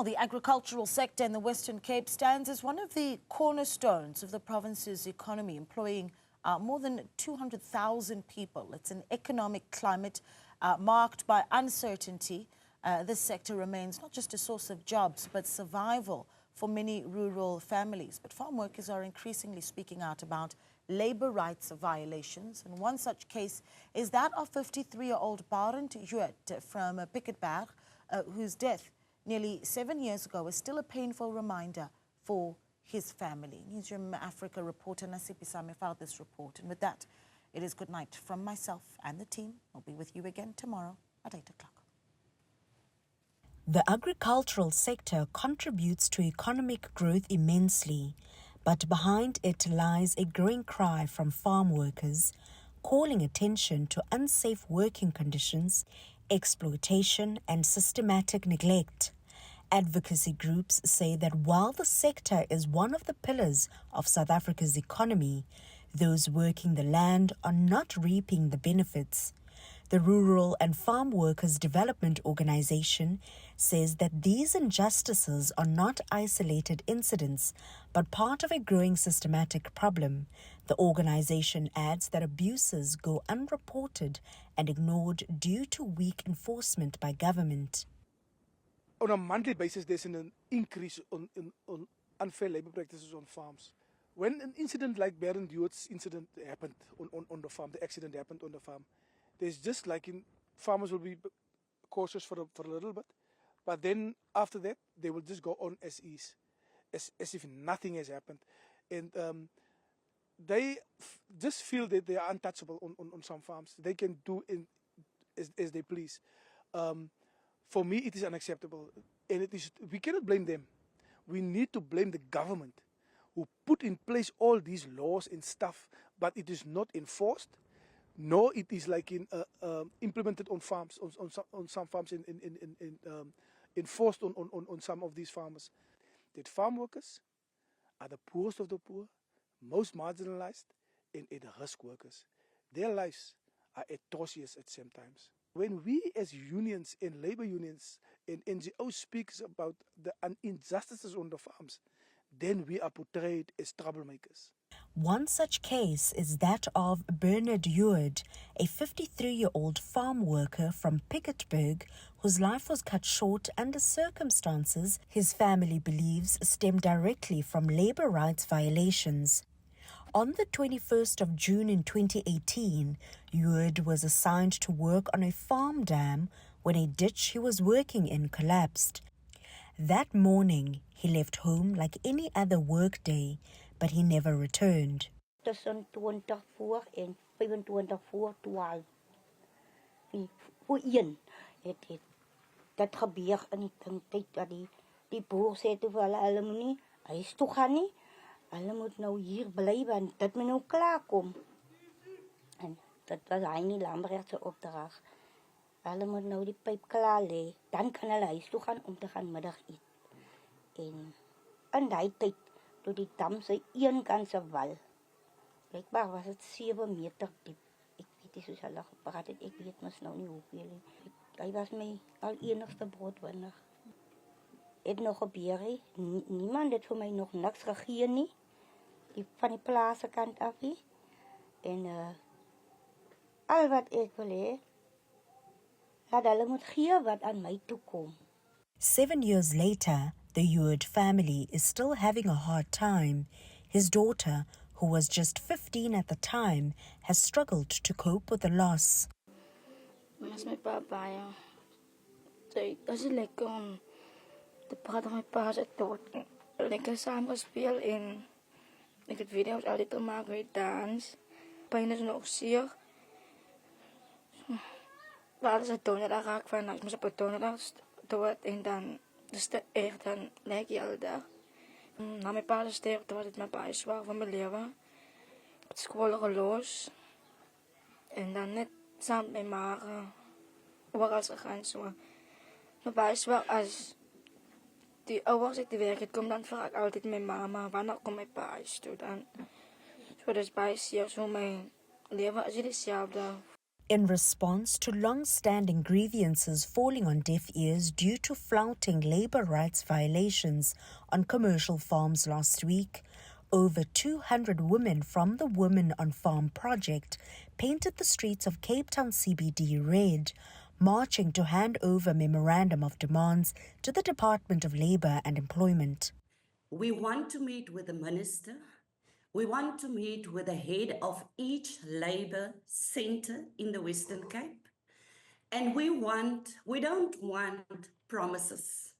Well, the agricultural sector in the Western Cape stands as one of the cornerstones of the province's economy, employing more than 200,000 people. It's an economic climate marked by uncertainty. This sector remains not just a source of jobs, but survival for many rural families. But farm workers are increasingly speaking out about labor rights violations. And one such case is that of 53-year-old Barend Jood from Piketberg, whose death nearly 7 years ago is still a painful reminder for his family. Newzroom Afrika reporter Nasiphi Same filed this report. And with that, it is good night from myself and the team. I'll be with you again tomorrow at 8 o'clock. The agricultural sector contributes to economic growth immensely, but behind it lies a growing cry from farm workers calling attention to unsafe working conditions, exploitation and systematic neglect. Advocacy groups say that while the sector is one of the pillars of South Africa's economy, those working the land are not reaping the benefits. The Rural and Farm Workers Development Organization says that these injustices are not isolated incidents, but part of a growing systematic problem. The organization adds that abuses go unreported and ignored due to weak enforcement by government. On a monthly basis, there's an increase on unfair labor practices on farms. When an incident like Barend Jood's incident happened on the farm, the accident happened on the farm, there's just like farmers will be cautious for a little bit, but then after that, they will just go on as is, as if nothing has happened. And they just feel that they are untouchable on some farms. They can do as they please. For me, it is unacceptable, and we cannot blame them. We need to blame the government who put in place all these laws and stuff, but it is not enforced. No, it is like implemented on farms, on some farms, enforced on some of these farmers. That farm workers are the poorest of the poor, most marginalized, and at risk workers. Their lives are atrocious at some times. When we as unions and labor unions and NGOs speak about the injustices on the farms, then we are portrayed as troublemakers. One such case is that of Barend Jood, a 53-year-old farm worker from Piketberg whose life was cut short under circumstances his family believes stem directly from labor rights violations. On the 21st of June in 2018, Jood was assigned to work on a farm dam when a ditch he was working in collapsed. That morning, he left home like any other work day, but he never returned. Tussen 24 en 25 voor 12. Voor 1 het dat gebeur in die tyd dat die boer sê toe vir hulle moenie huis toe gaan nie. Hulle moet nou hier bly want dit moet nou klaar kom. En dit was hy nie Lambrecht se opdrag. Hulle moet nou die pyp klaar lê, dan kan hulle huis toe gaan om te gaan middag eet. En in daai tyd toe die dam sy een kant se wal. Blijkbaar was het 7 meter diep. Ek weet nie soos hulle gepraat het, ek weet mos nou nie hoeveel nie. Hy was my al enigste broodwinner. Het nog gebeur, niemand het vir my nog niks gegee nie. Van die plaas kant af nie. En al wat ek wil hê, dat hulle moet gee wat aan my toe kom. 7 years later, the Jood family is still having a hard time. His daughter, who was just 15 at the time, has struggled to cope with the loss. Mas my papa, ja. As ek lekker om te praat met my pa se dood. Lekker saam gespeel en ek het video's altyd gemaak met dans. Pijn is nog zeer. Maar als het donderdag raak van, ik moest op het donderdag dood en dan is het echt, dan lijk je alle dag. Na mijn pa sterfte was het mijn pa zwaar van mijn leven. Het school geloos. En dan net samen met mijn ma overal gegaan. So. Mijn pa is zwaar als die ouders uit de werk het, kom dan vraag ik altijd mijn mama, wanneer komt mijn pa toe dan. So, dus bij zeer, zo mijn leven is hetzelfde. In response to long-standing grievances falling on deaf ears due to flouting labor rights violations on commercial farms last week, over 200 women from the Women on Farm project painted the streets of Cape Town CBD red, marching to hand over a memorandum of demands to the Department of Labour and Employment. We want to meet with the minister. We want to meet with the head of each labour centre in the Western Cape. And we don't want promises.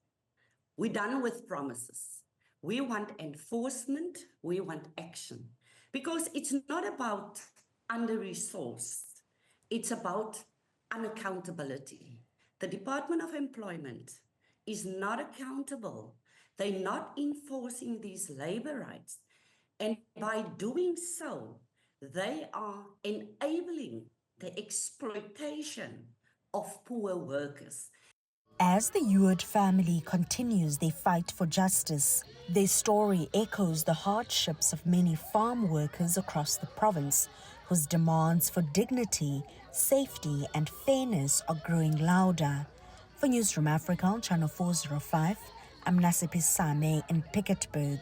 We're done with promises. We want enforcement, we want action. Because it's not about under-resourced, it's about unaccountability. The Department of Employment is not accountable. They're not enforcing these labour rights. And by doing so, they are enabling the exploitation of poor workers. As the Jood family continues their fight for justice, their story echoes the hardships of many farm workers across the province, whose demands for dignity, safety and fairness are growing louder. For Newzroom Afrika on Channel 405, I'm Nasiphi Same in Piketberg.